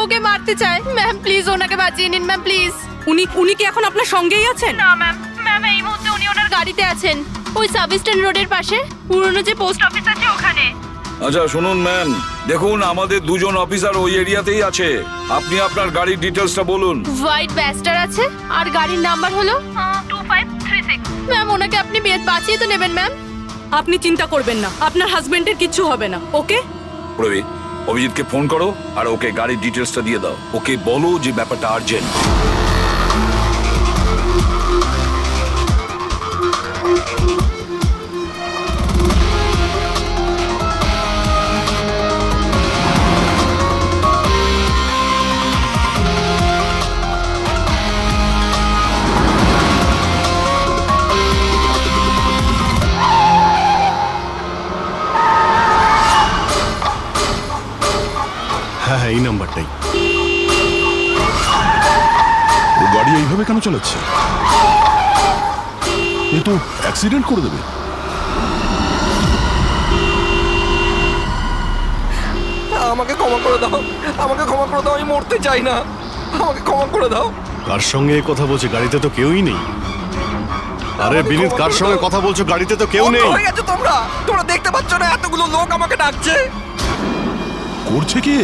ওকে মারতে চায়। Ma'am please ওনাকে বাঁচিয়ে নিন ম্যাম প্লিজ। উনি কি এখন আপনার সঙ্গেই আছেন? না ম্যাম, ম্যাম এই মুহূর্তে উনি ওনার গাড়িতে আছেন, ওই সাব স্ট্যান্ড রোডের পাশে পুরনো যে পোস্ট অফিস আছে ওখানে। আচ্ছা শুনুন ম্যাম, দেখুন আমাদের দুজন অফিসার ওই এরিয়াতেই আছে। আপনি আপনার গাড়ির ডিটেলসটা বলুন। হোয়াইট ব্যাস্টার আছে আর গাড়ির নাম্বার হলো 2536। ম্যাম ওনাকে আপনি বাঁচিয়ে তো নেবেন ম্যাম। আপনি চিন্তা করবেন না, আপনার হাজবেন্ডের কিচ্ছু হবে না। ওকে? রবি, অভিজিৎকে ফোন করো আর ওকে গাড়ির ডিটেলসটা দিয়ে দাও। ওকে বলো যে ব্যাপারটা আর্জেন্ট। হ্যাঁ হ্যাঁ, এই নাম্বারটাই। ও গাড়ি এইভাবে কেন চালাচ্ছে? এ তো অ্যাক্সিডেন্ট করে দেবে। আমাকে ক্ষমা করে দাও, আমাকে ক্ষমা করে দাও, আমি মরতে চাই না, আমাকে ক্ষমা করে দাও। কার সঙ্গে কথা বলছে? গাড়িতে তো কেউই নেই। আরে বিনীত, কার সঙ্গে কথা বলছো? গাড়িতে তো কেউ নেই। হয়ে গেছে তোমরা তোমরা দেখতে পাচ্ছ না এতগুলো লোক আমাকে ডাকছে? করছে কি?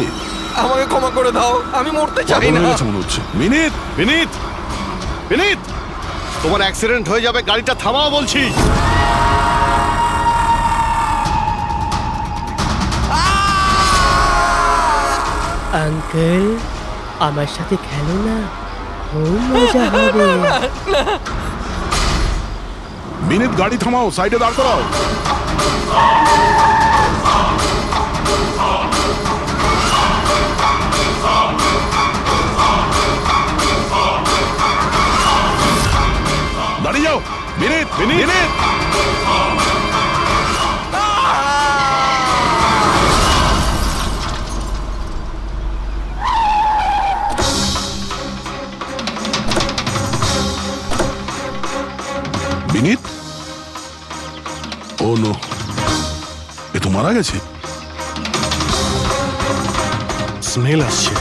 আমাকে ক্ষমা করে দাও, আমি মরতে চাই পাগল না। হয়ে গেছে মনে হচ্ছে। বিনীত, বিনীত, বিনীত, তোমার অ্যাক্সিডেন্ট হয়ে যাবে, গাড়িটা থামাও বলছি। আঙ্কেল আমার সাথে খেলো না, খুব মজা হবে। বিনীত, গাড়ি থামাও, সাইডে দাঁড় করাও। দাঁড়িয়ে যাও বিনীত, বিনীত, বিনীত। বিনীত, ও নো, এ তো মারা গেছে। স্মেল আসছে।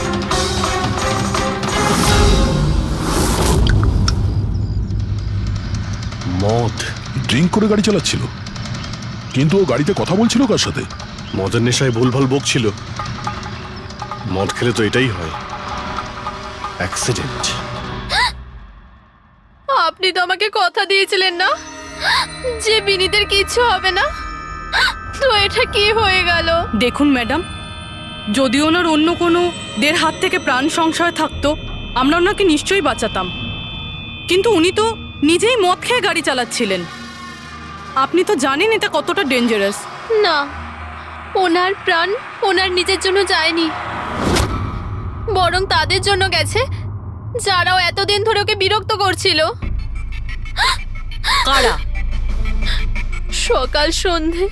মদ। ড্রিঙ্ক করে গাড়ি চালাচ্ছিল, কিন্তু ও গাড়িতে কথা বলছিল কার সাথে? মদের নেশায় ভুলভাল বকছিল। মদ খেলে তো এটাই হয়, অ্যাক্সিডেন্ট। আপনি তো আমাকে কথা দিয়েছিলেন না যে বিনীতের কিচ্ছু হবে না, তো এটা কি হয়ে গেল? দেখুন ম্যাডাম, যদি ওনার অন্য কোনো দের হাত থেকে প্রাণ সংশয় থাকতো আমরা ওনাকে নিশ্চয়ই বাঁচাতাম, কিন্তু উনি তো নিজেই মদ খেয়ে গাড়ি চালাচ্ছিলেন। আপনি তো জানেন এটা কতটা ডেঞ্জারাস। না, ওনার প্রাণ ওনার নিজের জন্য যায়নি, বরং তাদের জন্য গেছে যারাও এতদিন ধরে ওকে বিরক্ত করছিল। কারা? সকাল সন্ধে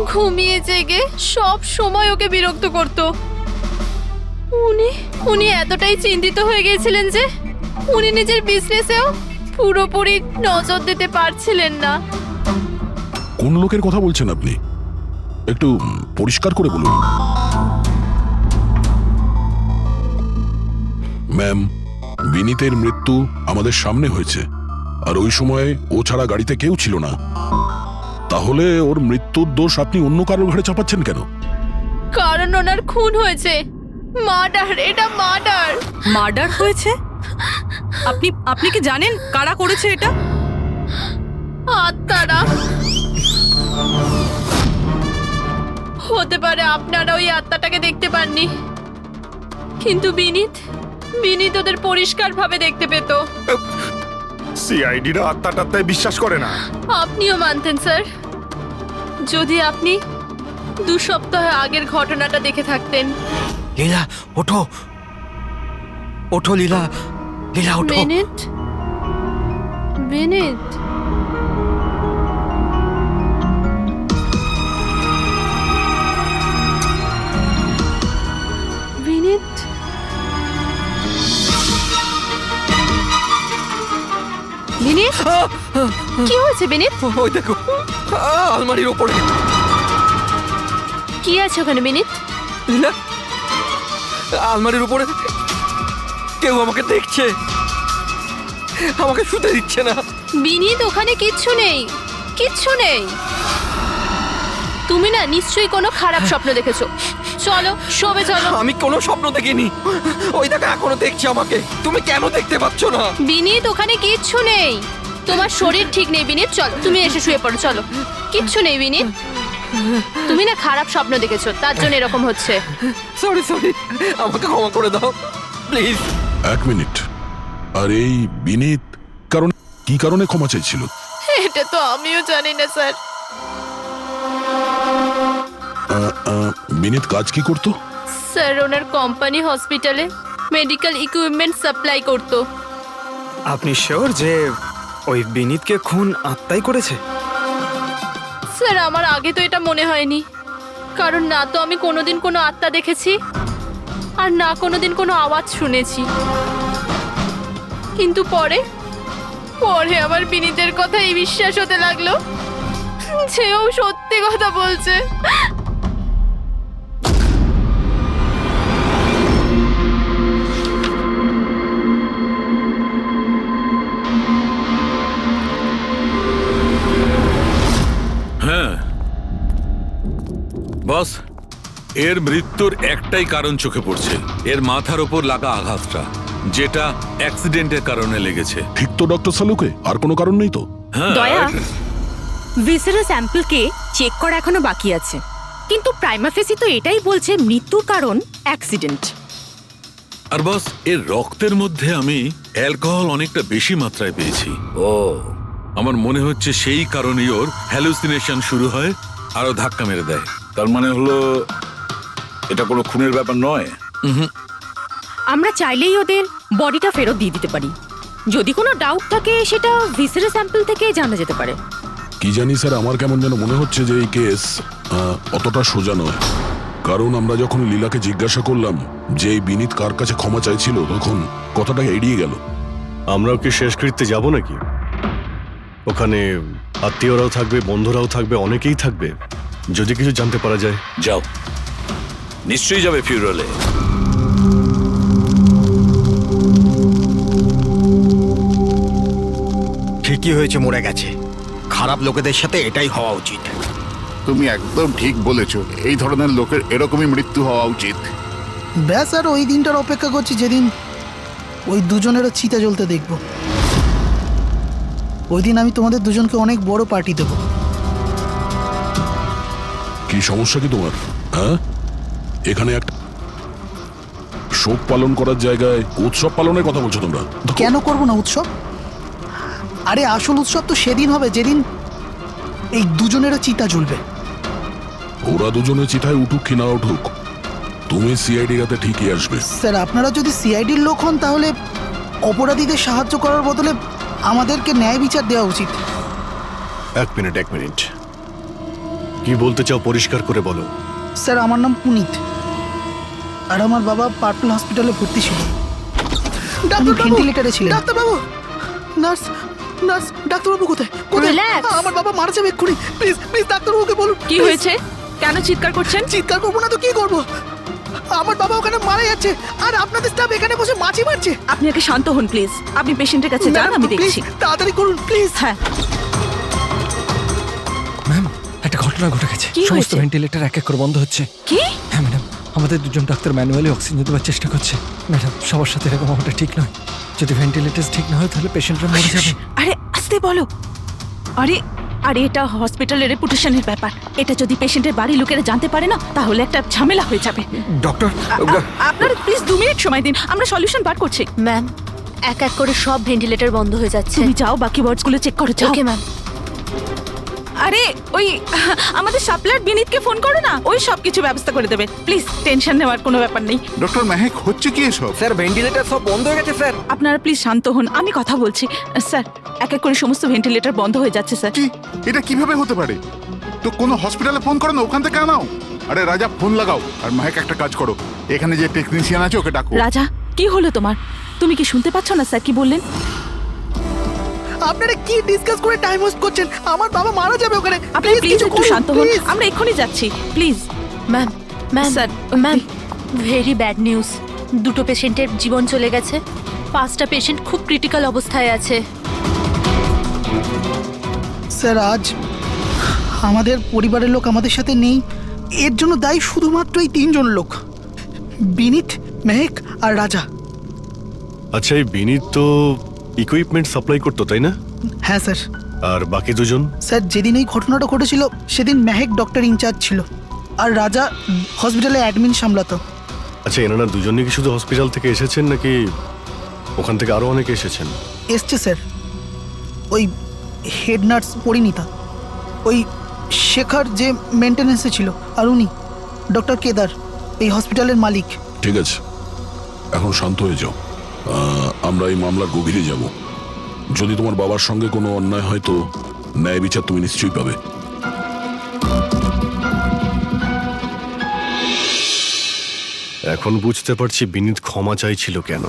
ঘুমিয়ে জেগে সব সময় ওকে বিরক্ত করত। উনি এতটাই চিন্তিত হয়ে গিয়েছিলেন যে উনি নিজের বিজনেসেও পুরোপুরি নজর দিতে পারছিলেন না। কোন লোকের কথা বলছেন আপনি? একটু পরিষ্কার করে বলুন। ম্যাম, বিনীতের মৃত্যু আমাদের সামনে হয়েছে, আর ওই সময় ও ছাড়া গাড়িতে কেউ ছিল না। তাহলে ওর মৃত্যুর দোষ আপনি অন্য কারোর ঘাড়ে চাপাচ্ছেন কেন? কারণ ওনার খুন হয়েছে, মার্ডার, এটা মার্ডার। মার্ডার হয়েছে? আপনি কি জানেন কারা করেছে এটা? আত্মারা। হতে পারে আপনারা ওই আত্মাটাকে দেখতে পাননি, কিন্তু বিনীত ওদের পরিষ্কারভাবে দেখতে পেত। সিআইডিরা আত্মাটাত্মায় বিশ্বাস করে না। আপনিও মানতেন স্যার যদি আপনি 2 সপ্তাহ আগের ঘটনাটা দেখে থাকতেন। লীলা ওঠো, ওঠো লীলা, লীলা ওঠো। বিনীত, বিনীত, বিনীত, বিনীত, কি হয়েছে বিনীত? ওই দেখো, আলমারির ওপরে। কি আছে ওখানে বিনীত? লীলা, আলমারির উপরে কেউ আমাকে দেখছে, আমাকে শুতে দিচ্ছে না। বিনীত ওখানে কিচ্ছু নেই, কিচ্ছু নেই। তুমি না নিশ্চয়ই কোনো খারাপ স্বপ্ন দেখেছো। চলো শোবে চলো। আমি কোনো স্বপ্ন দেখিনি, ওই দেখো এখনো দেখছে আমাকে। তুমি কেন দেখতে পাচ্ছ না? বিনীত ওখানে কিচ্ছু নেই, তোমার শরীর ঠিক নেই বিনীত। চলো তুমি এসে শুয়ে পড়ো, চলো। কিচ্ছু নেই বিনীত, তুমি না খারাপ স্বপ্ন দেখেছো, তার জন্য এরকম হচ্ছে। সরি সরি, আমাকে ক্ষমা করে দাও প্লিজ। 1 মিনিট। আর এই বিনীত কি কারণে ক্ষমা চাইছিল? এটা তো আমিও জানি না স্যার। বিনীত কাজ কি করতো? স্যার ওনার কোম্পানি হসপিটালে মেডিকেল ইকুইপমেন্ট সাপ্লাই করতো। আপনি শিওর যে ওই বিনীতকে খুন আত্মাই করেছে? স্যার আমার আগে তো এটা মনে হয়নি, কারণ না তো আমি কোনোদিন কোনো আত্মা দেখেছি আর না কোনোদিন কোনো আওয়াজ শুনেছি। কিন্তু পরে পরে আমার বিনীতের কথাই বিশ্বাস হতে লাগলো যে ও সত্যি কথা বলছে। হ্যাঁ বস, এর মৃত্যুর একটাই কারণ চোখে পড়ছে, এর মাথার ওপর লাগা আঘাতটা, যেটা অ্যাক্সিডেন্টের কারণে লেগেছে। ঠিক তো ডক্টর সালুকে? আর কোনো কারণ নেই তো? হ্যাঁ, দয়া, ভিসারের স্যাম্পলকে চেক করা এখনো বাকি আছে, কিন্তু প্রাইমা ফেসি তো এটাই বলছে মৃত্যুর কারণ অ্যাক্সিডেন্ট। আর বস, এর রক্তের মধ্যে আমি অ্যালকোহল অনেকটা বেশি মাত্রায় পেয়েছি। ও, আমার মনে হচ্ছে সেই কারণেই ওর হ্যালুসিনেশন শুরু হয় আর ও ধাক্কা মেরে দেয়। তার মানে হলো এটা কোনো খুনের ব্যাপার নয়। আমরা চাইলেই ওদের বডিটা ফেরত দিয়ে দিতে পারি। যদি কোনো ডাউট থাকে সেটা ভিসারের স্যাম্পল থেকে জানা যেতে পারে। কি জানি স্যার, আমার কেমন যেন মনে হচ্ছে যে এই কেস অতটা সোজা নয়। কারণ আমরা যখন লীলাকে জিজ্ঞাসা করলাম যে এই বিনীত কার কাছে ক্ষমা চাইছিল, তখন কথাটা এড়িয়ে গেল। আমরাও কি শেষকৃত্যে যাব নাকি? ওখানে আত্মীয়রাও থাকবে, বন্ধুরাও থাকবে, অনেকেই থাকবে। যদি কিছু জানতে পারা যায়। যাও, নিশ্চয়ই যাবে ফিউরালে। ঠিকই হয়েছে, মরে গেছে। খারাপ লোকেদের সাথে এটাই হওয়া উচিত। তুমি একদম ঠিক বলেছো, এই ধরনের লোকের এরকমই মৃত্যু হওয়া উচিত। ব্যাস, আর ওই দিনটার অপেক্ষা করছি যেদিন ওই দুজনেরও চিতা জ্বলতে দেখব। ওই দিন আমি তোমাদের দুজনকে অনেক বড় পার্টি দেবো। কি সমস্যা কি তোমার? হ্যাঁ, এখানে একটা শোক পালন করার জায়গায় উৎসব পালনের কথা বলছো তোমরা? কেন করবো না উৎসব? আরে আসল উৎসব তো সেদিন হবে যেদিন এই দুজনেরও চিতা জ্বলবে। ওরা দুজনে চিতায় উঠুক কি না উঠুক, তুমি সিআইডি রাতে ঠিকই আসবে। স্যার, আপনারা যদি সিআইডির লোক হন তাহলে অপরাধীদের সাহায্য করার বদলে আমাদেরকে ন্যায় বিচার দেওয়া উচিত। 1 মিনিট। কি বলতে চাও পরিষ্কার করে বলো। স্যার, আমার নাম পুনিত, আর আমার বাবা পার্পল হসপিটালে ভর্তি ছিল। ভেন্টিলেটরে ছিলেন। ডাক্তারবাবু, নার্স, ডাক্তারবাবু কোথায়? আমার বাবা মারা যাবে এক্ষুনি। প্লিজ প্লিজ ডাক্তারবাবুকে বলুন। কি হয়েছে? কেন চিৎকার করছেন? চিৎকার করবো না তো কি করবো? আমার বাবা ওখানে মারা যাচ্ছে আর আপনাদের স্টাফ এখানে বসে মাছি মারছে। আপনি আগে শান্ত হন প্লিজ। আপনি পেশেন্টের কাছে যান, আমি দেখছি। তাড়াতাড়ি করুন প্লিজ। হ্যাঁ, ম্যাম, একটা ঘটনা ঘটে গেছে। কি সমস্ত হয়েছে? ভেন্টিলেটর এক এক করে বন্ধ হচ্ছে। কি? হ্যাঁ ম্যাডাম, আমাদের দুজন ডাক্তার ম্যানুয়ালি অক্সিজেন দেওয়ার চেষ্টা করছে। ম্যাডাম, সবার সাথে এরকম হওয়াটা ঠিক নয়। যদি ভেন্টিলেটর ঠিক না হয় তাহলে পেশেন্টরা মরে যাবে। আরে আস্তে বলো। আরে এটা হসপিটালের রেপুটেশনের ব্যাপার। এটা যদি পেশেন্টের বাড়ি লোকেরা জানতে পারে না তাহলে একটা ঝামেলা হয়ে যাবে। ডক্টর, আপনারা প্লিজ 2 মিনিট সময় দিন, আমরা সলিউশন বার করছি। ম্যাম, এক এক করে সব ভেন্টিলেটর বন্ধ হয়ে যাচ্ছে। তুমি যাও বাকি ওয়ার্ডসগুলো চেক করো, যাও। Okay ma'am. আরে ওই আমাদের সাপ্লায়ার বিনীতকে ফোন করো না, ওই সব কিছু ব্যবস্থা করে দেবে। প্লিজ টেনশন নেওয়ার কোনো ব্যাপার নেই। ডক্টর মেহেক, হচ্ছে কি এসব? স্যার ভেন্টিলেটর সব বন্ধ হয়ে গেছে স্যার। আপনারা প্লিজ শান্ত হন, আমি কথা বলছি। স্যার, এক এক করে সমস্ত ভেন্টিলেটর বন্ধ হয়ে যাচ্ছে স্যার। কি, এটা কিভাবে হতে পারে? তো কোনো হসপিটালে ফোন করো না, ওখান থেকে আনাও। আরে রাজা, ফোন লাগাও। আর মেহেক, একটা কাজ করো, এখানে যে টেকনিশিয়ান আছে ওকে ডাকো। রাজা, কি হলো তোমার? তুমি কি শুনতে পাচ্ছ না স্যার কি বললেন? আপনারা কি ডিসকাস করে টাইম ওয়েস্ট করছেন? আমার বাবা মারা যাবে ওখানে। আপনি প্লিজ একটু শান্ত হন, আমরা এক্ষুনি যাচ্ছি। Please ma'am, sir, ma'am, very bad news. 2টো পেশেন্টের জীবন চলে গেছে, 5টা পেশেন্ট খুব ক্রিটিক্যাল অবস্থায় আছে। স্যার আজ আমাদের পরিবারের লোক আমাদের সাথে নেই, এর জন্য দায়ী শুধুমাত্র এই 3জন লোক, বিনীত, মেহেক আর রাজা। আচ্ছা, এই বিনীত তো ইকুইপমেন্ট সাপ্লাই করতো, তাই না? হ্যাঁ স্যার। আর বাকি দুজন? স্যার যেদিন এই ঘটনাটা ঘটেছিল সেদিন মেহেক ডক্টর ইনচার্জ ছিল, আর রাজা হসপিটালে অ্যাডমিন সামলাতো। আচ্ছা, এনারা দুজনই কি শুধু হসপিটাল থেকে এসেছেন নাকি ওখান থেকে আরো অনেকে এসেছেন? এসছে স্যার, ওই হেড নার্স পরিণীতা, ওই শেখর যে মেনটেন্যান্সে ছিল, আর উনি ডক্টর কেদার, এই হসপিটালের মালিক। ঠিক আছে, এখন শান্ত হয়ে যাও। আমরা এই মামলার গভীরে যাব। যদি তোমার বাবার সঙ্গে কোনো অন্যায় হয় তো ন্যায় বিচার তুমি নিশ্চয়ই পাবে। এখন বুঝতে পারছি বিনীত ক্ষমা চাইছিল কেন।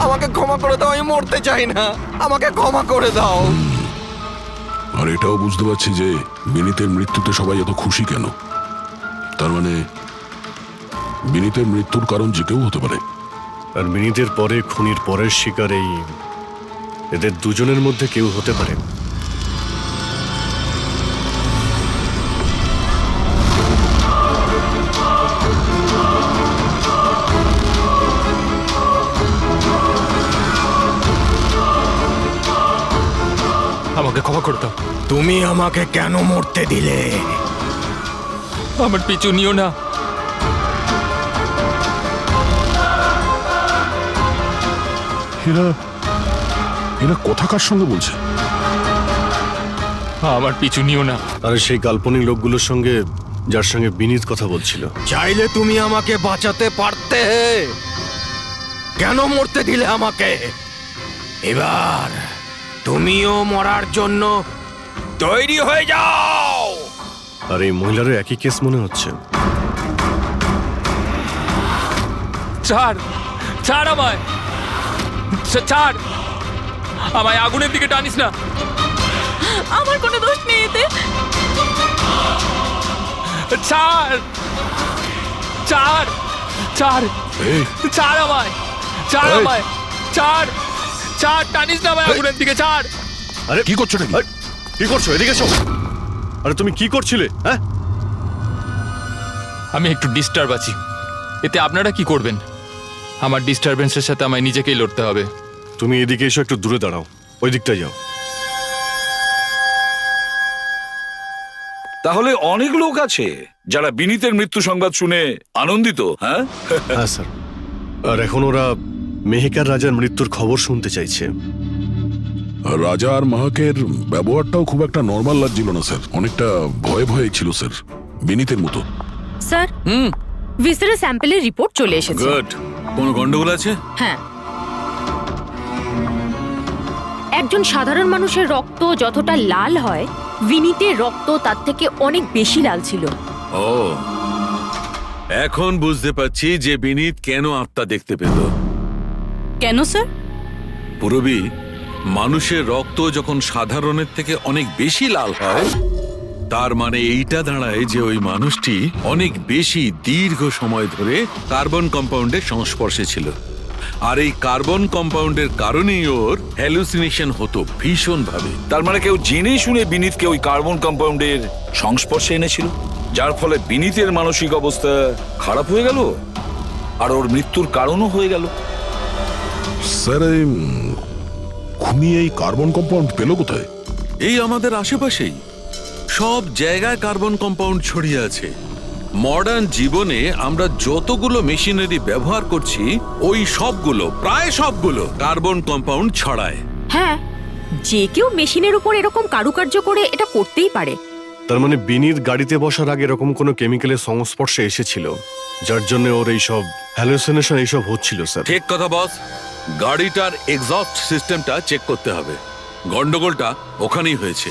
আমাকে ক্ষমা করে দাও, আমি মরতে চাই না, আমাকে ক্ষমা করে দাও। আর এটাও বুঝতে পারছি যে বিনীতের মৃত্যুতে সবাই এত খুশি কেন। তার মানে বিনীতের মৃত্যুর কারণ যে কেউ হতে পারে। আর বিনীতের পরে খুনির পরের শিকার এই এদের দুজনের মধ্যে কেউ হতে পারে। আমাকে ক্ষমা করে দাও। তুমি আমাকে কেন মরতে দিলে? আমার পিছু নিও না। এরা কোথাকার সঙ্গে বলছে? আমার পিছু নিও না। আর সেই কাল্পনিক লোকগুলোর সঙ্গে যার সঙ্গে বিনীত কথা বলছিল। চাইলে তুমি আমাকে বাঁচাতে পারতে, কেন মরতে দিলে আমাকে? এবার তুমিও মরার জন্য তৈরি হয়ে যাও। আর এই মহিলারও একই কেস মনে হচ্ছে। ছাড়, ছাড় আমায়, ছাড় আমায়, আগুনের দিকে টানিস না। আমার কোনো দোষ নেই এতে। ছাড়, ছাড়, ছাড়, ছাড় আমায়, ছাড় আমায়, ছাড়, ছাড়, টানিস না আমায় আগুনের দিকে, ছাড়। আরে কি করছো নাকি? কি করছো? এদিকে এসো। আরে তুমি কি করছিলে? হ্যাঁ, আমি একটু ডিস্টার্ব আছি, এতে আপনারা কি করবেন? আমার ডিস্টারবেন্সের সাথে আমায় নিজেকেই লড়তে হবে। তুমি এদিকে এসো, একটু দূরে দাঁড়াও, ওই দিকটায় যাও। তাহলে অনেক লোক আছে যারা বিনীতের মৃত্যু সংবাদ শুনে আনন্দিত। হ্যাঁ হ্যাঁ স্যার। আর এখন ওরা মেহেকার রাজার মৃত্যুর খবর শুনতে চাইছে। রাজা আর মাহাকের ব্যবহারটাও খুব একটা নর্মাল লাগছিল না স্যার, অনেকটা ভয়ে ভয়ে ছিল স্যার, বিনীতের মতো। স্যার, ভিসেরা স্যাম্পলের রিপোর্ট চলে এসেছে। গুড। কোনো গন্ডগোল আছে? হ্যাঁ, একজন সাধারণ মানুষের রক্ত যতটা লাল হয়, বিনীতের রক্ত তার থেকে অনেক বেশি লাল ছিল। ও, এখন বুঝতে পারছি যে বিনীত কেন আত্মা দেখতে পেল। কেন স্যার? পুরবী, মানুষের রক্ত যখন সাধারণের থেকে অনেক বেশি লাল হয়, তার মানে এইটা দাঁড়ায় যে ওই মানুষটি অনেক বেশি দীর্ঘ সময় ধরে কার্বন কম্পাউন্ডের সংস্পর্শে ছিল। আর এই কার্বন কম্পাউন্ডের কারণেই ওর হ্যালুসিনেশন হতো ভীষণ ভাবে। তার মানে কেউ জেনে শুনে বিনীতকে ওই কার্বন কম্পাউন্ডের সংস্পর্শে এনেছিল, যার ফলে বিনীতের মানসিক অবস্থা খারাপ হয়ে গেল আর ওর মৃত্যুর কারণও হয়ে গেল। স্যার, খুনি এই কার্বন কম্পাউন্ড পেল কোথায়? এই আমাদের আশেপাশেই সব জায়গায় কার্বন কম্পাউন্ড ছড়িয়ে আছে। মডার্ন জীবনে আমরা যতগুলো মেশিনারি ব্যবহার করছি, ওই সবগুলো, প্রায় সবগুলো কার্বন কম্পাউন্ড ছড়ায়। হ্যাঁ, যে কেউ মেশিনের উপর এরকম কারুকার্য করে এটা করতেই পারে। তার মানে বিনীত গাড়িতে বসার আগে এরকম কোনো কেমিক্যালের সংস্পর্শে এসেছিল, যার জন্য ওর এইসব হ্যালুসিনেশন এইসব হচ্ছিল। স্যার ঠিক কথা বস। গাড়িটার এক্সস্ট সিস্টেমটা চেক করতে হবে। গন্ডগোলটা ওখানেই হয়েছে।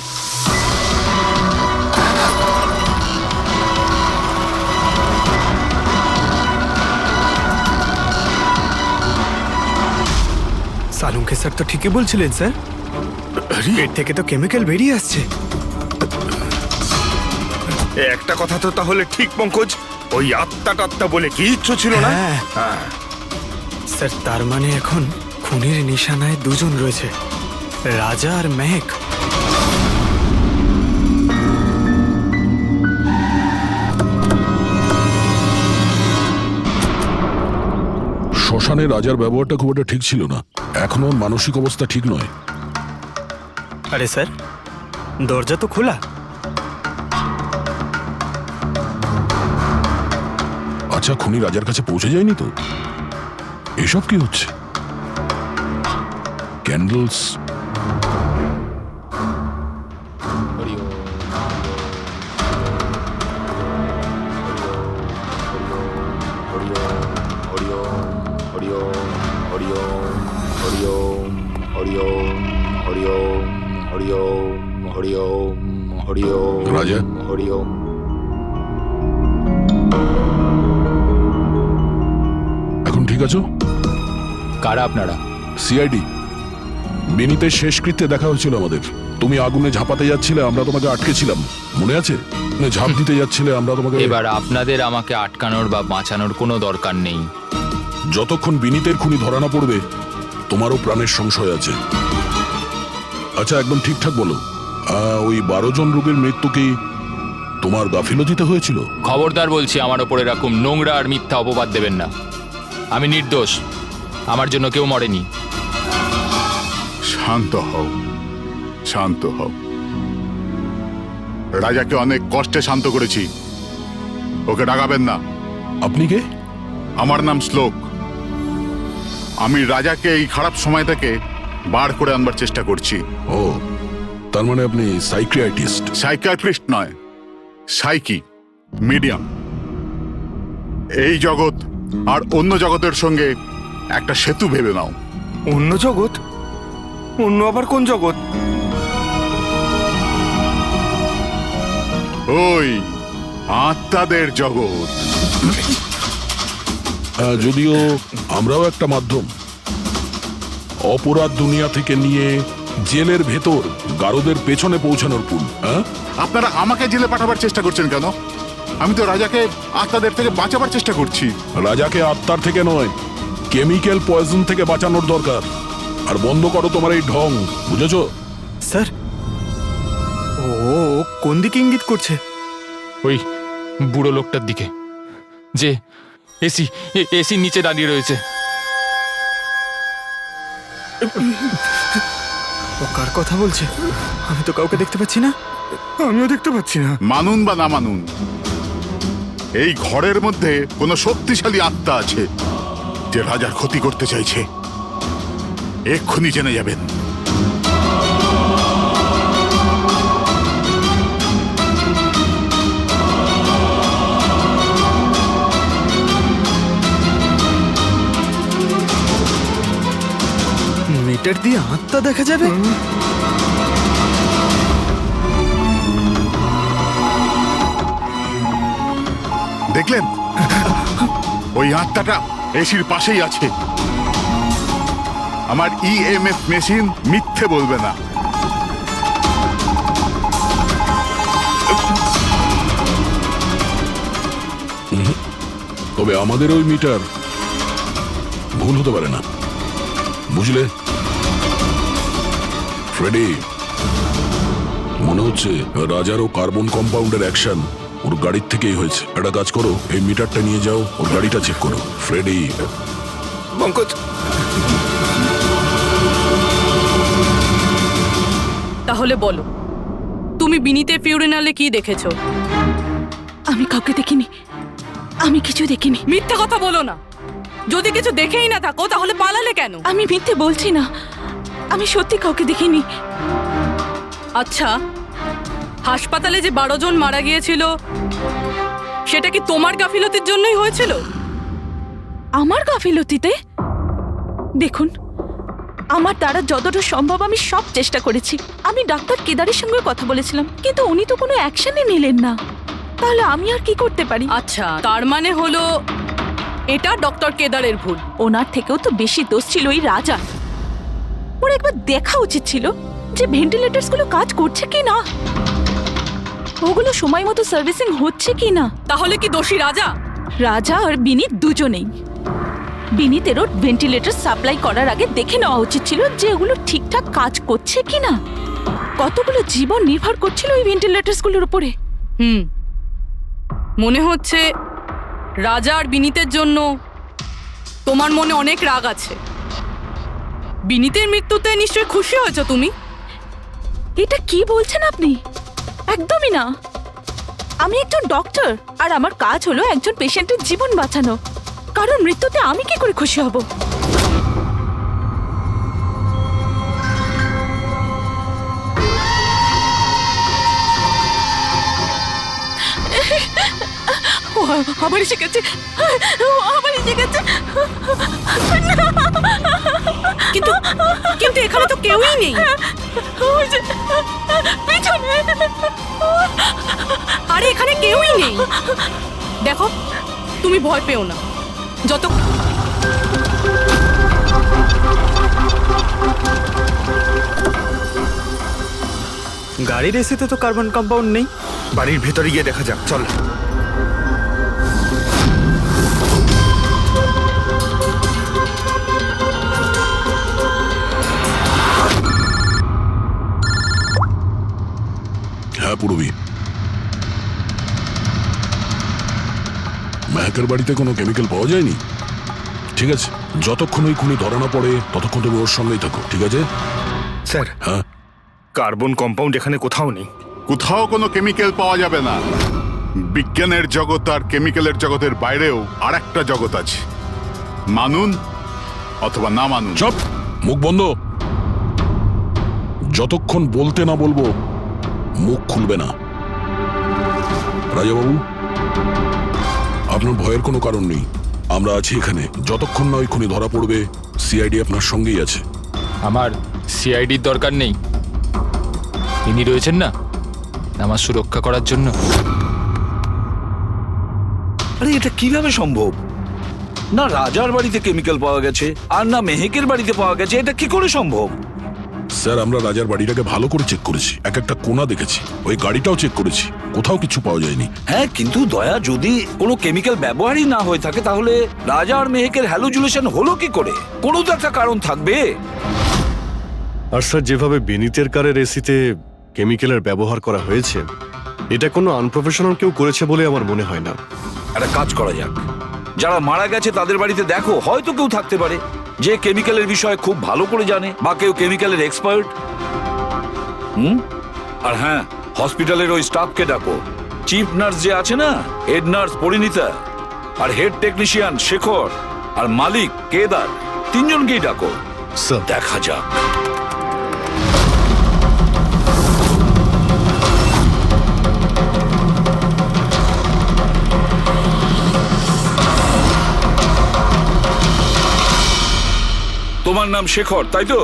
সালুঙ্কে স্যার তো ঠিকই বলছিলেন স্যার, পেট থেকে তো কেমিক্যাল বেরিয়ে আসছে। একটা কথা তো তাহলে ঠিক পঙ্কজ, ওই আত্মা টাত্মা বলে কিচ্ছু ছিল না। স্যার তার মানে এখন খুনির নিশানায় দুজন রয়েছে, রাজা আর মেহেক। শ্মশানে রাজার ব্যবহারটা খুব একটা ঠিক ছিল না। এখনো ওর মানসিক অবস্থা ঠিক নয়। আরে স্যার, দরজা তো খোলা। আচ্ছা, খুনি রাজার কাছে পৌঁছে যায়নি তো? এসব কি হচ্ছে? ক্যান্ডেলস, রাজা, এখন ঠিক আছো? কারা আপনারা? সিআইডি। বিনীতের শেষকৃত্যে দেখা হয়েছিল আমাদের। তুমি আগুনে ঝাঁপাতে যাচ্ছিলে, আমরা তোমাকে আটকেছিলাম, মনে আছে? ঝাঁপ দিতে যাচ্ছিলে, আমরা তোমাকে। এবার আপনাদের আমাকে আটকানোর বা বাঁচানোর কোনো দরকার নেই। যতক্ষণ বিনীতের খুনি ধরা না পড়বে, তোমারও প্রাণের সংশয় আছে। আচ্ছা, একদম ঠিকঠাক বলো, ওই 12 জন রোগীর মৃত্যু কি তোমার গাফিলতিতে হয়েছিল? খবরদার বলছি, আমার ওপর এরকম নোংরা আর মিথ্যা অপবাদ দেবেন না। আমি নির্দোষ, আমার জন্য কেউ মরেনি। শান্ত হও, শান্ত হও। রাজাকে অনেক কষ্টে শান্ত করেছি, ওকে ডাকাবেন না। আপনি কে? আমার নাম শ্লোক। আমি রাজাকে এই খারাপ সময় থেকে বার করে আনবার চেষ্টা করছি। ও, তার মানে আপনি সাইকিয়াট্রিস্ট? সাইকিয়াট্রিস্ট নয়, সাইকি, মিডিয়াম। এই জগৎ আর অন্য জগতের সঙ্গে একটা সেতু ভেবে নাও। অন্য জগৎ? অন্য আবার কোন জগৎ? ওই আত্মাদের জগৎ। যদিও আমরাও একটা মাধ্যম। অপরাধ দুনিয়া থেকে নিয়ে জেলের ভেতর গারদের পেছনে পৌঁছানোর পুল। আপনারা আমাকে জেলে পাঠাবার চেষ্টা করছেন কেন? আমি তো রাজাকে আত্মাদের থেকে বাঁচাবার চেষ্টা করছি। রাজাকে আত্মার থেকে নয়, কেমিক্যাল পয়জন থেকে বাঁচানোর দরকার। আর বন্ধ করো তোমার এই ঢং, বুঝেছ? স্যার, ও কোন দিকে ইঙ্গিত করছে? ওই বুড়ো লোকটার দিকে, যে এসি নিচে দাঁড়িয়ে রয়েছে। ও কার কথা বলছে? আমি তো কাউকে দেখতে পাচ্ছি না। আমিও দেখতে পাচ্ছি না। মানুন বা না মানুন, এই ঘরের মধ্যে কোনো শক্তিশালী আত্মা আছে যে রাজার ক্ষতি করতে চাইছে। এক্ষুনি জেনে যাবেন। মিটার দিয়ে আত্মা দেখা যাবে? দেখলেন, ওই আত্মাটা এসির পাশেই আছে। আমার ইএমএফ মেশিন মিথ্যে বলবে না। তবে আমাদের ওই মিটার ভুল হতে পারে না, বুঝলে? ফ্রেডি, মনে হচ্ছে রাজারও কার্বন কম্পাউন্ডের অ্যাকশন ওর গাড়ির থেকেই হয়েছে। একটা কাজ করো, এই মিটারটা নিয়ে যাও, ওর গাড়িটা চেক করো। ফ্রেডি। পঙ্কজ, তাহলে বলো, তুমি বিনীতের ফিউরিনালে কি দেখেছো? আমি কাউকে দেখিনি, আমি কিছু দেখিনি। মিথ্যা কথা বলো না। যদি কিছু দেখেই না থাকো তাহলে পালালে কেন? আমি মিথ্যে বলছি না, আমি সত্যি কাউকে দেখিনি। আচ্ছা, হাসপাতালে যে 12 জন মারা গিয়েছিল সেটা কি তোমার গাফিলতির জন্যই হয়েছিল? আমার গাফিলতিতে? দেখুন, আমার দ্বারা যতটা সম্ভব আমি সব চেষ্টা করেছি। আমি ডাক্তার কেদারের সঙ্গে কথা বলেছিলাম, কিন্তু উনি তো কোনো অ্যাকশনই নিলেন না। তাহলে আমি আর কি করতে পারি? আচ্ছা, তার মানে হলো এটা ডক্টর কেদারের ভুল। ওনার থেকেও তো বেশি দোষ ছিল ওই রাজা। ওর একবার দেখা উচিত ছিল যে ভেন্টিলেটরস গুলো কাজ করছে কি না, ওগুলো সময় মতো সার্ভিসিং হচ্ছে কি না। তাহলে কি দোষী রাজা? রাজা আর বিনীত দুজনেই। বিনীতেরও ভেন্টিলেটর সাপ্লাই করার আগে দেখে নেওয়া উচিত ছিল যে ওগুলো ঠিকঠাক কাজ করছে কিনা। কতগুলো জীবন নির্ভর করছিল ওই ভেন্টিলেটরসগুলোর উপরে। মনে হচ্ছে রাজা আর বিনীতের জন্য তোমার মনে অনেক রাগ আছে। বিনীতের মৃত্যুতে নিশ্চয়ই খুশি হয়েছো তুমি। এটা কি বলছেন আপনি? একদমই না। আমি একজন ডক্টর আর আমার কাজ হলো একজন পেশেন্টের জীবন বাঁচানো। কারণ মৃত্যুতে আমি কি করে খুশি হব? ও আবার এসে গেছে, আবার এসে গেছে। কিন্তু কিন্তু এখানে তো কেউই নেই। পিছনে আরে এখানে কেউই নেই। দেখো, তুমি ভয় পেও না। যত গাড়ির এসিতে তো কার্বন কম্পাউন্ড নেই। বাড়ির ভেতরে গিয়ে দেখা যাক, চল। হ্যাঁ পূর্বী, মেহেকের বাড়িতে কোনো কেমিক্যাল পাওয়া যায়নি? ঠিক আছে, যতক্ষণ ওই খুনি ধরা না পড়ে ততক্ষণ তুমি ওর সঙ্গেই থাকো, ঠিক আছে? স্যার, হ্যাঁ, কার্বন কম্পাউন্ড এখানে কোথাও নেই। কোথাও কোনো কেমিক্যাল পাওয়া যাবে না। বিজ্ঞানের জগৎ আর কেমিক্যালের জগতের বাইরেও আর একটা জগৎ আছে, মানুন অথবা না মানুন। চুপ, মুখ বন্ধ। যতক্ষণ বলতে না বলবো মুখ খুলবে না। রাজাবাবু, আপনার ভয়ের কোনো কারণ নেই, আমরা আছি এখানে। যতক্ষণ না ওই খুনি ধরা পড়বে সিআইডি আপনার সঙ্গেই আছে। আমার সিআইডির দরকার নেই, ইনি রয়েছেন না আমার সুরক্ষা করার জন্য। আরে এটা কিভাবে সম্ভব? না রাজার বাড়িতে কেমিক্যাল পাওয়া গেছে আর না মেহেকের বাড়িতে পাওয়া গেছে, এটা কি করে সম্ভব? স্যার, আমরা রাজার বাড়িটাকে ভালো করে চেক করেছি, এক একটা কোণা দেখেছি, ওই গাড়িটাও চেক করেছি, কোথাও কিছু পাওয়া যায়নি। হ্যাঁ, কিন্তু দয়া, যদি কোনো কেমিক্যাল ব্যবহারই না হয়ে থাকে তাহলে রাজা আর মেহেকের হ্যালুজিনেশন হলো কি করে? কোনো তো একটা কারণ থাকবে। আর স্যার, যেভাবে বিনীতের কারের এসিতে কেমিক্যালের ব্যবহার করা হয়েছে, এটা কোনো আনপ্রফেশনাল কেউ করেছে বলে আমার মনে হয় না। একটা কাজ করা যাক, যারা মারা গেছে তাদের বাড়িতে দেখো, হয়তো কেউ থাকতে পারে যে কেমিক্যালের বিষয়ে খুব ভালো করে জানে, বা কেউ কেমিক্যালের এক্সপার্ট। আর হ্যাঁ, হসপিটালের ওই স্টাফকে ডাকো। চিফ নার্স যে আছে না, হেড নার্স পরিণীতা, আর হেড টেকনিশিয়ান শেখর, আর মালিক কেদার, তিনজনকেই ডাকো। স্যার, দেখা যাক। তোমার নাম শেখর, তাই তো?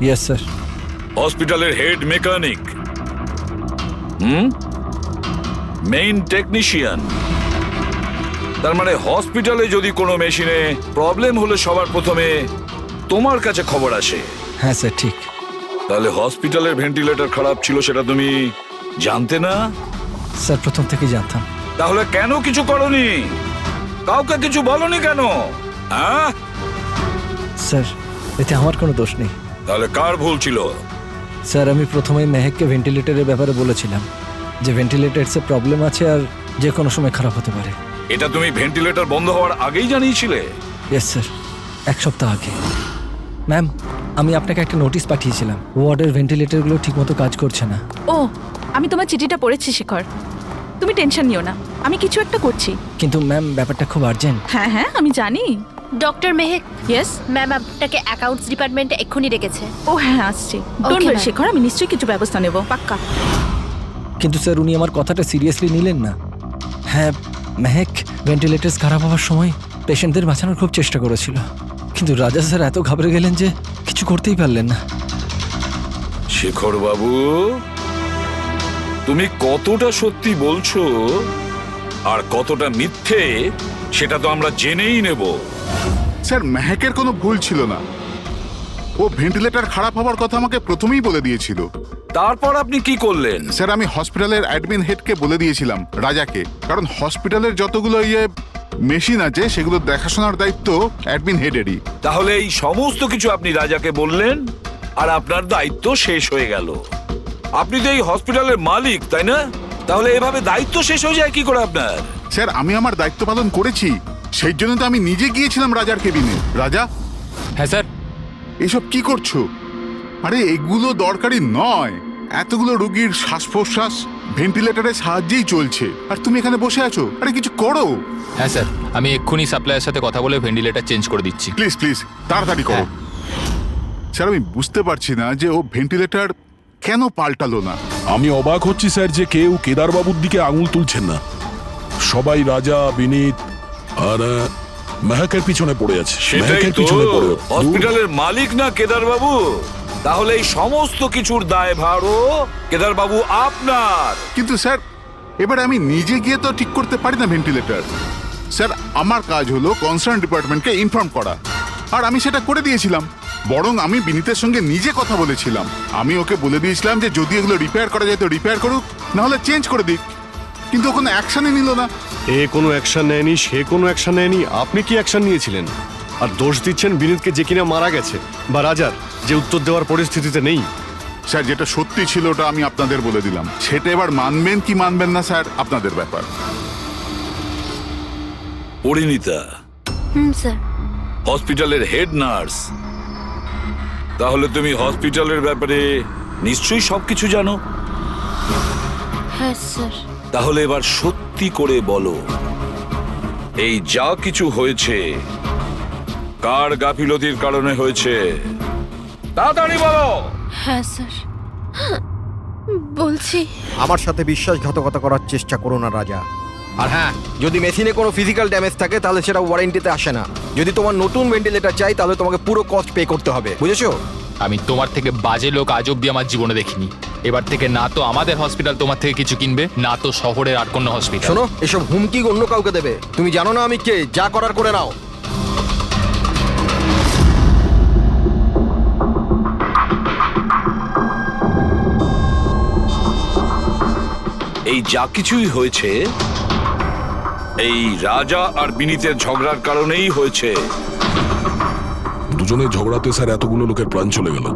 Yes sir. হসপিটালের হেড মেকানিক, মেইন টেকনিশিয়ান। তার মানে হসপিটালে যদি কোনো মেশিনে প্রবলেম হলে সবার প্রথমে তোমার কাছে খবর আসে। হ্যাঁ স্যার, ঠিক। তাহলে হসপিটালের ভেন্টিলেটর খারাপ ছিল সেটা তুমি জানতে না? স্যার, প্রথম থেকে জানতাম। তাহলে কেন কিছু করনি? কাউকে কিছু বলনি কেন? হ্যাঁ স্যার, এতে আমার কোনো দোষ নেই। তাহলে কার ভুল ছিল? স্যার, আমি প্রথমেই মেহেককে ভেন্টিলেটরের ব্যাপারে বলেছিলাম যে ভেন্টিলেটরসে প্রবলেম আছে আর যে কোনো সময় খারাপ হতে পারে। এটা তুমি ভেন্টিলেটর বন্ধ হওয়ার আগেই জানিয়েছিলে? ইয়েস স্যার, এক সপ্তাহ আগে। ম্যাম, আমি আপনাকে একটা নোটিশ পাঠিয়েছিলাম, ওয়ার্ডের ভেন্টিলেটরগুলো ঠিকমতো কাজ করছে না। ও, আমি তোমার চিঠিটা পড়েছি শেখর, তুমি টেনশন নিও না, আমি কিছু একটা করছি। কিন্তু ম্যাম, ব্যাপারটা খুব আর্জেন্ট। হ্যাঁ হ্যাঁ, আমি জানি। ডক্টর মেহেক, ইয়েস ম্যাম আপনাকে অ্যাকাউন্টস ডিপার্টমেন্টে এক্ষুনি ডেকেছে। ও হ্যাঁ, আসছি। ডোন্ট ওয়ারি শেখর, আমি নিশ্চয়ই কিছু ব্যবস্থা নেব, পাক্কা। কিন্তু স্যার, উনি আমার কথাটা সিরিয়াসলি নিলেন না। হ্যাঁ, মেহেক ভেন্টিলেটরস খারাপ হওয়ার সময় পেশেন্টদের বাঁচানোর খুব চেষ্টা করেছিল, কিন্তু রাজা স্যার এত ঘাবড়ে গেলেন যে কিছু করতেই পারলেন না। শেখর বাবু, তুমি কতটা সত্যি বলছো আর কতটা মিথ্যে সেটা তো আমরা জেনেই নেব। স্যার, মেহেকের কোনো ভুল ছিল না। ও ভেন্টিলেটর খারাপ হওয়ার কথা আমাকে প্রথমেই বলে দিয়েছিল। তারপর আপনি কি করলেন? স্যার, আমি হসপিটালের অ্যাডমিন হেডকে বলে দিয়েছিলাম, রাজাকে, কারণ হসপিটালের যতগুলো মেশিন আছে, সেগুলো দেখাশোনার দায়িত্ব অ্যাডমিন হেডেরই। তাহলে এই সমস্ত কিছু আপনি রাজাকে বললেন আর আপনার দায়িত্ব শেষ হয়ে গেল। আপনি তো এই হসপিটালের মালিক, তাই না? তাহলে এভাবে দায়িত্ব শেষ হয়ে যায় কি করে আপনার? স্যার, আমি আমার দায়িত্ব পালন করেছি, সেই জন্য তো আমি নিজে গিয়েছিলাম রাজার কেবিনে। রাজা, হ্যাঁ স্যার। এসব কি করছো? আরে এগুলো দরকারি নয়। এতগুলো রোগীর শ্বাস প্রশ্বাস ভেন্টিলেটরের সাহায্যেই চলছে, আর তুমি এখানে বসে আছো। আরে কিছু করো। হ্যাঁ স্যার, আমি এক্ষুনি সাপ্লাইয়ের সাথে কথা বলে ভেন্টিলেটর চেঞ্জ করে দিচ্ছি। প্লিজ প্লিজ তাড়াতাড়ি করো। স্যার, আমি বুঝতে পারছি না যে ও ভেন্টিলেটর কেন পাল্টালো না। আমি অবাক হচ্ছি স্যার যে কেউ কেদারবাবুর দিকে আঙুল তুলছেন না। সবাই রাজা, বিনীত আর মেহকের পিছনে পড়ে আছে। সেটাই মেহকের তো, পিছনে পড়ে হসপিটালের মালিক না কেদার বাবু? তাহলে এই সমস্ত কিছুর দায়ভারও কেদার বাবু আপনার। কিন্তু স্যার, এবারে আমি নিজে গিয়ে তো ঠিক করতে পারি না ভেন্টিলেটর। স্যার, আমার কাজ হলো কনসার্ন ডিপার্টমেন্টকে ইনফর্ম করা, আর আমি সেটা করে দিয়েছিলাম। বরং আমি বিনীতের সঙ্গে নিজে কথা বলেছিলাম। আমি ওকে বলে দিয়েছিলাম যে যদি এগুলো রিপেয়ার করা যায় তো রিপেয়ার করুক, না হলে চেঞ্জ করে দিক। কিন্তু ও কোনো অ্যাকশনই নিল না। এ কোনো অ্যাকশন নেয়নি, সে কোনো অ্যাকশন নেয়নি। আপনি কি অ্যাকশন নিয়েছিলেন? আর দোষ দিচ্ছেন বিনীতকে, যে কিনা মারা গেছে, বা রাজার, যে উত্তর দেওয়ার পরিস্থিতিতে নেই। স্যার, যেটা সত্যি ছিল ওটা আমি আপনাদের বলে দিলাম। সেটা এবার মানবেন কি মানবেন না স্যার, আপনাদের ব্যাপার। পরিণীতা স্যার। হসপিটালের হেড নার্স, তাহলে তুমি হসপিটালের ব্যাপারে নিশ্চয়ই সবকিছু জানো। হ্যাঁ স্যার। তাহলে এবার সত্যি করে বলো, এই যা কিছু হয়েছে কার গাফিলতির কারণে হয়েছে? তাড়াতাড়ি বলো। হ্যাঁ স্যার, বলছি। আমার সাথে বিশ্বাসঘাতকতা করার চেষ্টা করো না রাজা। আর হ্যাঁ, যদি মেশিনে কোনো ফিজিক্যাল ড্যামেজ থাকে তাহলে সেটা ওয়ারেন্টিতে আসে না। যদি তোমার নতুন ভেন্টিলেটর চাই তাহলে তোমাকে পুরো কস্ট পে করতে হবে, বুঝেছো? আমি তোমার থেকে বাজে লোক আজ অব্দি আমার জীবনে দেখিনি। এবার থেকে না তো আমাদের হসপিটাল তোমার থেকে কিছু কিনবে, না তো শহরের আর কোনো হসপিটাল। শোনো, এসব হুমকি অন্য কাউকে দেবে। তুমি জানো না আমি কে, যা করার করে নাও। এই যা কিছুই হয়েছে এই রাজা আর বিনীতের ঝগড়ার কারণেই হয়েছে। দুজনের ঝগড়াতে স্যার এতগুলো লোকের প্রাণ চলে গেল।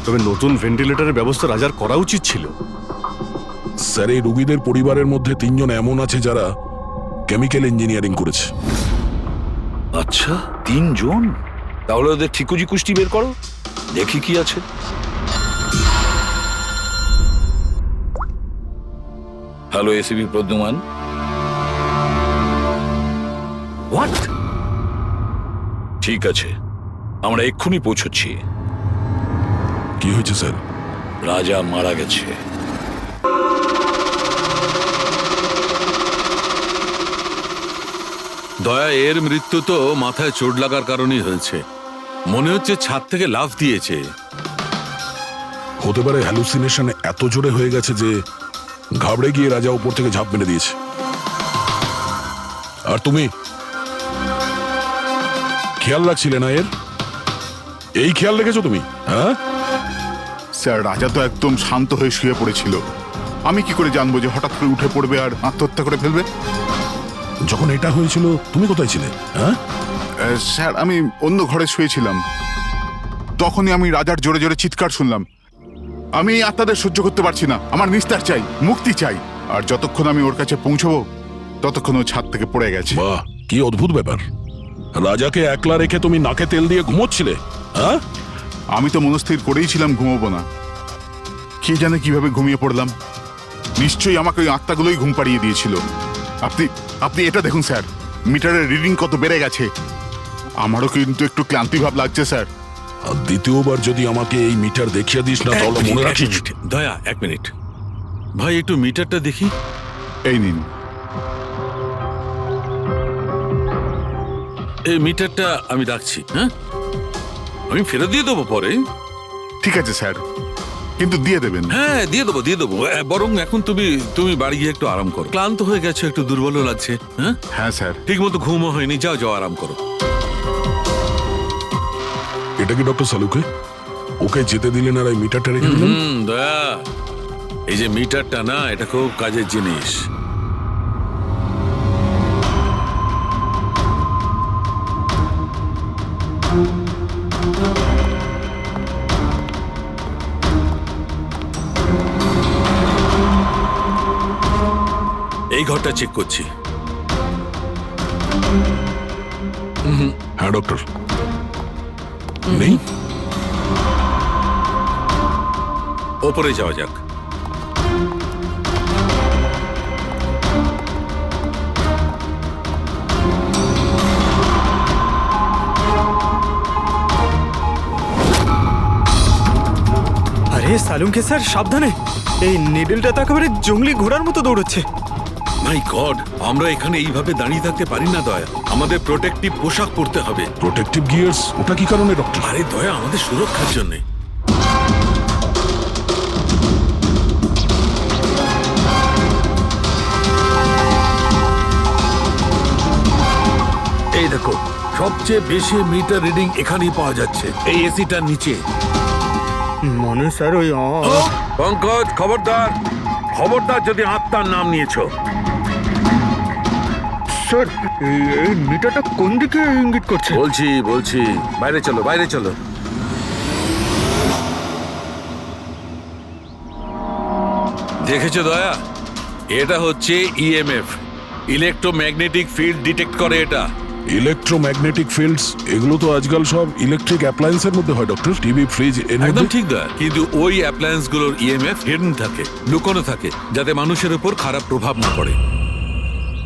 তবে নতুন ভেন্টিলেটরের ব্যবস্থা রাজার করা উচিত ছিল। স্যার, এই রোগীদের পরিবারের মধ্যে 3 জন এমন আছে যারা কেমিক্যাল ইঞ্জিনিয়ারিং করেছে। আচ্ছা, 3 জন? তাহলে ওদের ঠিকুজি কুষ্টি বের করো, দেখি কি আছে। Hello, ACB Pradyuman. হোয়াট? ঠিক আছে, আমরা এক্ষুনি পৌঁছচ্ছি। কি হয়েছে স্যার? রাজা মারা গেছে। দয়া, এর মৃত্যু তো মাথায় চোট লাগার কারণেই হয়েছে। মনে হচ্ছে ছাদ থেকে লাফ দিয়েছে। হতে পারে হ্যালুসিনেশন এত জোরে হয়ে গেছে যে ঘাবড়ে গিয়ে রাজা উপর থেকে ঝাঁপ মেরে দিয়েছে। আর তুমি খেয়াল রাখছিলে না এর? এই খেয়াল রেখেছো তুমি? হ্যাঁ স্যার, রাজা তো একদম শান্ত হয়ে শুয়ে পড়েছিল। আমি কি করে জানবো যে হঠাৎ করে উঠে পড়বে আর আত্মহত্যা করে ফেলবে? যখন এটা হয়েছিল তুমি কোথায় ছিলে? হ্যাঁ স্যার, আমি অন্য ঘরে শুয়েছিলাম। তখনই আমি রাজার জোরে জোরে চিৎকার শুনলাম। আমি আত্মাদের সহ্য করতে পারছি না, আমার নিস্তার চাই, মুক্তি চাই। আর যতক্ষণ আমি ওর কাছে পৌঁছবো ততক্ষণ ও ছাদ থেকে পড়ে গেছে। বাহ, কি অদ্ভুত ব্যাপার। রাজাকে একলা রেখে তুমি নাকে তেল দিয়ে ঘুমোচ্ছিলে? হ্যাঁ, আমি তো মনস্থির করেই ছিলাম ঘুমোবো না। কে জানে কিভাবে ঘুমিয়ে পড়লাম। নিশ্চয়ই আমাকে ওই আত্মাগুলোই ঘুম পাড়িয়ে দিয়েছিল। আপনি এটা দেখুন স্যার, মিটারের রিডিং কত বেড়ে গেছে। আমারও কিন্তু একটু ক্লান্তি ভাব লাগছে স্যার। আর দ্বিতীয়বার যদি আমাকে এই মিটার দেখিয়ে দিস না তাহলে মনে রাখিস। দয়া, 1 মিনিট ভাই, একটু মিটারটা দেখি। এই নিন। এই মিটারটা আমি রাখছি। হ্যাঁ, আমি ফেরত দিয়ে দেবো পরে। ঠিক আছে স্যার, কিন্তু দিয়ে দেবেন? হ্যাঁ, দিয়ে দেবো। বরং এখন তুমি বাড়ি গিয়ে একটু আরাম করো। ক্লান্ত হয়ে গেছো, একটু দুর্বলও লাগছে। হ্যাঁ হ্যাঁ স্যার। ঠিক মতো ঘুমও হয়নি। যাও আরাম করো। এটা কি ডক্টর সালুকে? ওকে যেতে দিলেন আর এই মিটারটা রেখে দিলেন? দয়া, এই যে মিটারটা না, এটা খুব কাজের জিনিস। এই ঘরটা চেক করছি। হ্যাঁ ডক্টর, নেই। ওপরে যাওয়া যাক। আরে সালুঙ্কে স্যার সাবধানে, এই নিডলটা তো একেবারে জঙ্গলি ঘোড়ার মতো দৌড়চ্ছে। মাই গড, আমরা এখানে এইভাবে দাঁড়িয়ে থাকতে পারি না দয়া, আমাদের প্রোটেক্টিভ পোশাক পরতে হবে। প্রোটেক্টিভ গিয়ার্স, ওটা কি কারণে ডক্টর? আরে দয়া, আমাদের সুরক্ষার জন্য। এই দেখো, সবচেয়ে বেশি মিটার রিডিং এখানেই পাওয়া যাচ্ছে, এই এসিটার নিচে। মনে স্যার ওই পঙ্কজ, খবরদার খবরদার যদি আত্মার নাম নিয়েছো। স্যার এই মিটারটা কোন দিকে ইঙ্গিত করছে? বলছি বাইরে চলো, বাইরে চলো। দেখেছো দয়া, এটা হচ্ছে ইএমএফ, ইলেকট্রোম্যাগনেটিক ফিল্ড ডিটেক্ট করে এটা। ইলেকট্রোম্যাগনেটিক ফিল্ডস, এগুলো তো আজকাল সব ইলেকট্রিক অ্যাপ্লায়েন্সের মধ্যে হয় ডক্টর, টিভি, ফ্রিজ। একদম ঠিক দয়া, কিন্তু ওই অ্যাপ্লায়েন্স গুলোর ইএমএফ হিডেন থাকে, লুকোনো থাকে, যাতে মানুষের উপর খারাপ প্রভাব না পড়ে।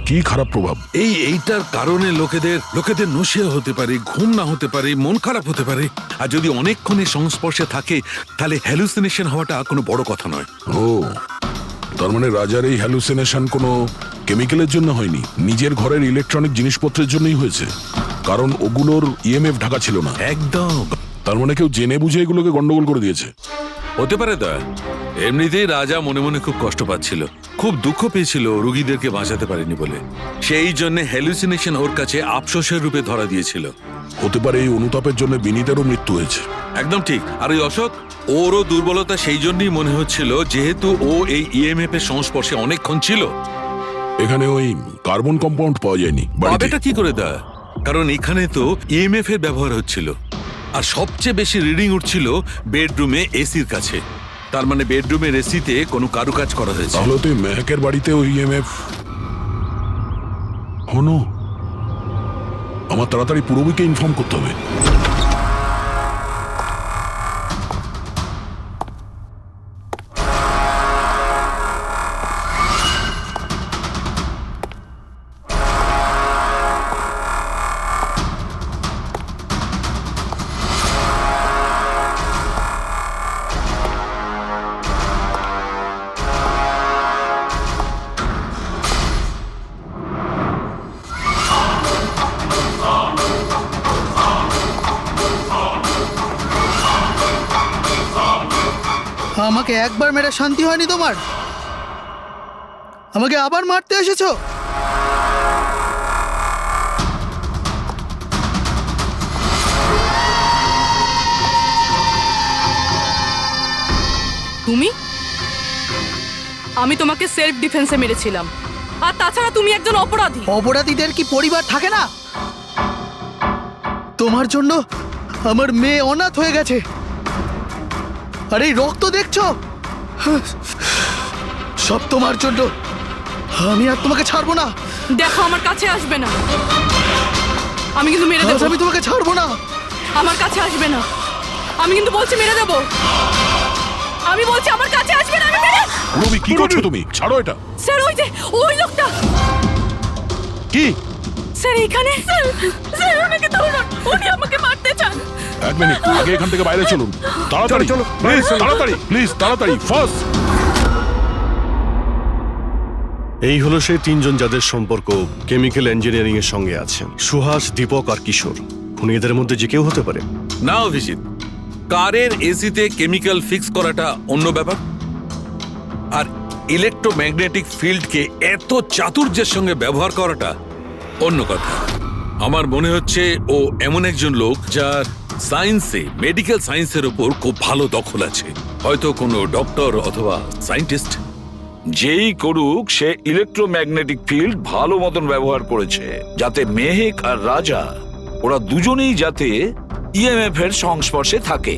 কি খারাপ প্রভাব? এইটার কারণে লোকেদের নশিয়া হতে পারে, ঘুম না হতে পারে, মন খারাপ হতে পারে। আর যদি অনেকক্ষণই সংস্পর্শে থাকে তাহলে হ্যালুসিনেশন হওয়াটা কোনো বড় কথা নয়। ও, তার মানে রাজার এই হ্যালুসিনেশন কোনো কেমিক্যালের জন্য হয়নি, নিজের ঘরের ইলেকট্রনিক জিনিসপত্রের জন্যই হয়েছে, কারণ ওগুলোর ইএমএফ ঢাকা ছিল না। একদম। তার মানে কেউ জেনে বুঝে এগুলোকে গন্ডগোল করে দিয়েছে। হতে পারে দয়া, এমনিতেই রাজা মনে মনে খুব কষ্ট পাচ্ছিল, খুব দুঃখ পেয়েছিল রোগীদেরকে বাঁচাতে পারেনি বলে, সেই জন্য হ্যালুসিনেশন ওর কাছে আফসোসের রূপে ধরা দিয়েছিল। হতে পারে এই অনুতাপের জন্য বিনীতেরও মৃত্যু হয়েছে। একদম ঠিক। আর ওই অশোক, ওরও দুর্বলতা সেই জন্যই মনে হচ্ছিল, যেহেতু ও এই ইএমএফ এর সংস্পর্শে অনেকক্ষণ ছিল। এখানে ওই কার্বন কম্পাউন্ড পাওয়া যায়নি বাড়িতে। এটা কি করে দেয়? কারণ এখানে তো ইএমএফ এর ব্যবহার হচ্ছিল, আর সবচেয়ে বেশি রিডিং উঠছিল বেডরুমে এসির কাছে। তার মানে বেডরুমের এসিতে কোনো কারুকাজ করা হয়েছে। তাহলে তো মেহেকের বাড়িতে ওই ইএমএফ হনো। আমার তাড়াতাড়ি পূরবীকে ইনফর্ম করতে হবে। আমাকে একবার মেরে শান্তি হয়নি তোমার? আমাকে আবার মারতে এসেছো? তুমি? আমি তোমাকে সেলফ ডিফেন্সে মেরেছিলাম, আর তাছাড়া তুমি একজন অপরাধী। অপরাধীদের কি পরিবার থাকে না? তোমার জন্য আমার মেয়ে অনাথ হয়ে গেছে, আর এই রক্ত দেখছো, সব তোমার জন্য। আমি আর তোমাকে ছাড়বো না। দেখো, আমার কাছে আসবে না, আমি কিন্তু মেরে দেবো। আমি তোমাকে ছাড়বো না। আমার কাছে আসবে না, আমি কিন্তু বলছি মেরে দেবো। আমি বলছি আমার কাছে আসবে না, আমি মেরে। পূরবী, কি করছো তুমি? ছাড়ো এটা। স্যার, ওই লোকটা। কি? স্যার এখানে। স্যার ওনাকে ধরুন, উনি আমাকে মারতে চান। এক মিনিট, আগে এখান থেকে বাইরে চলুন, তাড়াতাড়ি। চলো প্লিজ, তাড়াতাড়ি, প্লিজ তাড়াতাড়ি, ফার্স্ট। এই হলো সেই তিনজন যাদের সম্পর্ক কেমিক্যাল ইঞ্জিনিয়ারিং এর সঙ্গে আছে, সুহাস, দীপক আর কিশোর। খুনি এদের মধ্যে যে কেউ হতে পারে। না অভিজিৎ, কারের এসিতে কেমিক্যাল ফিক্স করাটা অন্য ব্যাপার, আর ইলেকট্রোম্যাগনেটিক ফিল্ডকে এত চাতুর্যের সঙ্গে ব্যবহার করাটা অন্য কথা। আমার মনে হচ্ছে ও এমন একজন লোক যার সায়েন্সে, মেডিকেল সায়েন্সের উপর খুব ভালো দখল আছে, হয়তো কোনো ডক্টর অথবা সায়েন্টিস্ট। যেই করুক, সে ইলেকট্রোম্যাগনেটিক ফিল্ড ভালো মতন ব্যবহার করেছে, যাতে মেহেক আর রাজা ওরা দুজনেই যাতে ইএমএফ এর সংস্পর্শে থাকে।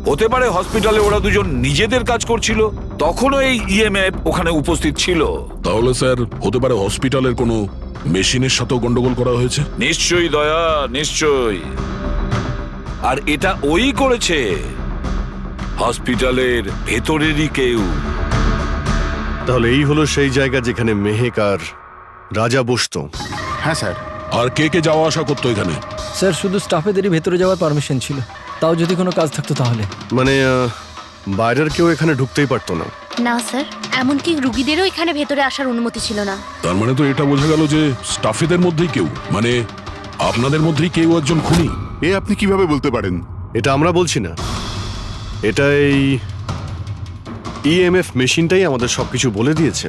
হতে পারে হসপিটালে ওরা দুজন নিজেদের কাজ করছিল, তখনও এই ইএমএফ ওখানে উপস্থিত ছিল। তাহলে স্যার হতে পারে হসপিটালের কোনো মেশিনের সাথেও গন্ডগোল করা হয়েছে। নিশ্চয়ই দয়া, নিশ্চয়ই। আর এটা ওই করেছে, হসপিটালের ভেতরেরই কেউ। তাহলে এই হলো সেই জায়গা যেখানে মেহেক আর রাজা বসতো। হ্যাঁ স্যার। আর কে কে যাওয়া আসা করতো এখানে? স্যার শুধু স্টাফেদেরই ভেতরে যাওয়ার পারমিশন ছিল, তাও যদি কোনো কাজ থাকতো তাহলে। মানে বাইরের কেউ এখানে ঢুকতেই পারতো না। না স্যার, এমনকি রুগীদেরও এখানে ভেতরে আসার অনুমতি ছিল না। তার মানে তো এটা বোঝা গেল যে স্টাফেদের মধ্যেই কেউ, মানে আপনাদের মধ্যেই কেউ একজন খুনি। এ আপনি কিভাবে বলতে পারেন? এটা আমরা বলছি না, এটা এই ইএমএফ মেশিনটাই আমাদের সবকিছু বলে দিয়েছে।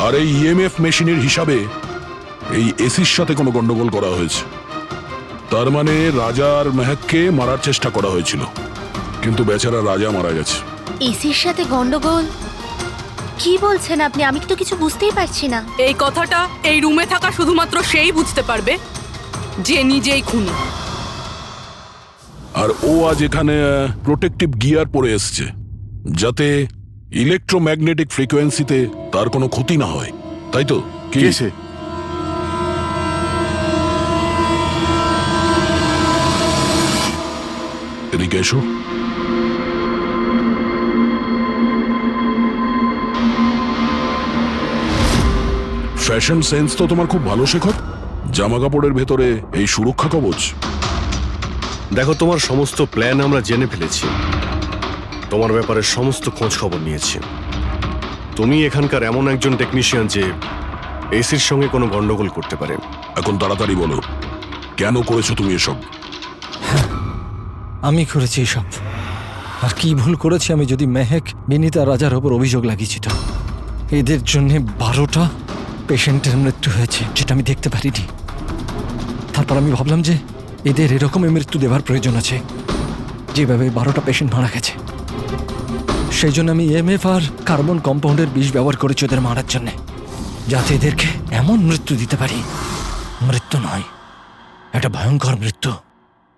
আর এই ইএমএফ মেশিনের হিসাবে এই এসির সাথে কোনো গন্ডগোল করা হয়েছে। তার মানে রাজা আর মেহেককে মারার চেষ্টা করা হয়েছিল, কিন্তু বেচারা রাজা মারা গেছে। এসির সাথে গন্ডগোল? কি বলছেন আপনি? আমি তো কিছু বুঝতেই পারছি না। এই কথাটা এই রুমে থাকা শুধুমাত্র সেই বুঝতে পারবে যে নিজেই খুনি। আর ও আজ এখানে প্রোটেক্টিভ গিয়ার পরে এসছে, যাতে ইলেকট্রোম্যাগনেটিক ফ্রিকোয়েন্সিতে তার কোনো ক্ষতি না হয়, তাই তো? কি কেসে এদিকে এসো। ফ্যাশন সেন্স তো তোমার খুব ভালো, শেখর। জামা কাপড়ের ভেতরে এই সুরক্ষা কবচ। দেখো, তোমার সমস্ত প্ল্যান আমরা জেনে ফেলেছি, তোমার ব্যাপারে সমস্ত খোঁজ খবর নিয়েছি। তুমি এখানকার এমন একজন টেকনিশিয়ান যে এসির সঙ্গে কোনো গন্ডগোল করতে পারে। এখন তাড়াতাড়ি বলো, কেন করেছো তুমি এসব? আমি করেছি এসব। আর কি ভুল করেছি আমি যদি মেহেক, বিনীতা, রাজার ওপর অভিযোগ লাগিয়েছি। তো এদের জন্য 12টা পেশেন্টের মৃত্যু হয়েছে, যেটা আমি দেখতে পারিনি। তারপর আমি ভাবলাম যে এদের এরকমই মৃত্যু দেওয়ার প্রয়োজন আছে, যেভাবে 12টা পেশেন্ট মারা গেছে। সেই জন্য আমি এমএফ আর কার্বন কম্পাউন্ডের বিষ ব্যবহার করেছি ওদের মারার জন্যে, যাতে এদেরকে এমন মৃত্যু দিতে পারি, মৃত্যু নয়, একটা ভয়ঙ্কর মৃত্যু।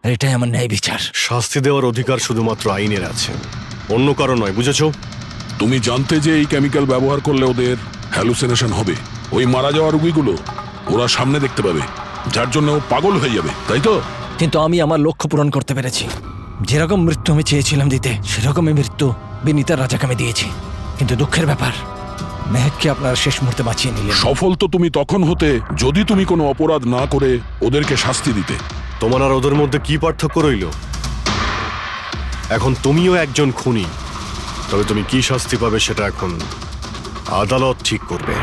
আর এটাই আমার ন্যায় বিচার। শাস্তি দেওয়ার অধিকার শুধুমাত্র আইনের আছে, অন্য কারো নয়, বুঝেছো? তুমি জানতে যে এই কেমিক্যাল ব্যবহার করলে ওদের হ্যালুসিনেশন হবে। ওই মারা যাওয়া রোগীগুলো ওরা সামনে দেখতে পাবে, যার জন্য ও পাগল হয়ে যাবে, তাই তো? কিন্তু আমি আমার লক্ষ্য পূরণ করতে পেরেছি। যেরকম মৃত্যু আমি চেয়েছিলাম দিতে, সেরকমই মৃত্যু বিনীতা রাজাকে আমি দিয়েছি। কিন্তু দুঃখের ব্যাপার, মেহেককে আপনারা শেষ মুহূর্তে বাঁচিয়ে নিলেন। সফল তো তুমি তখন হতে যদি তুমি কোনো অপরাধ না করে ওদেরকে শাস্তি দিতে। তোমার আর ওদের মধ্যে কি পার্থক্য রইল? এখন তুমিও একজন খুনি, তবে তুমি কি শাস্তি পাবে সেটা এখন আদালত ঠিক করবে।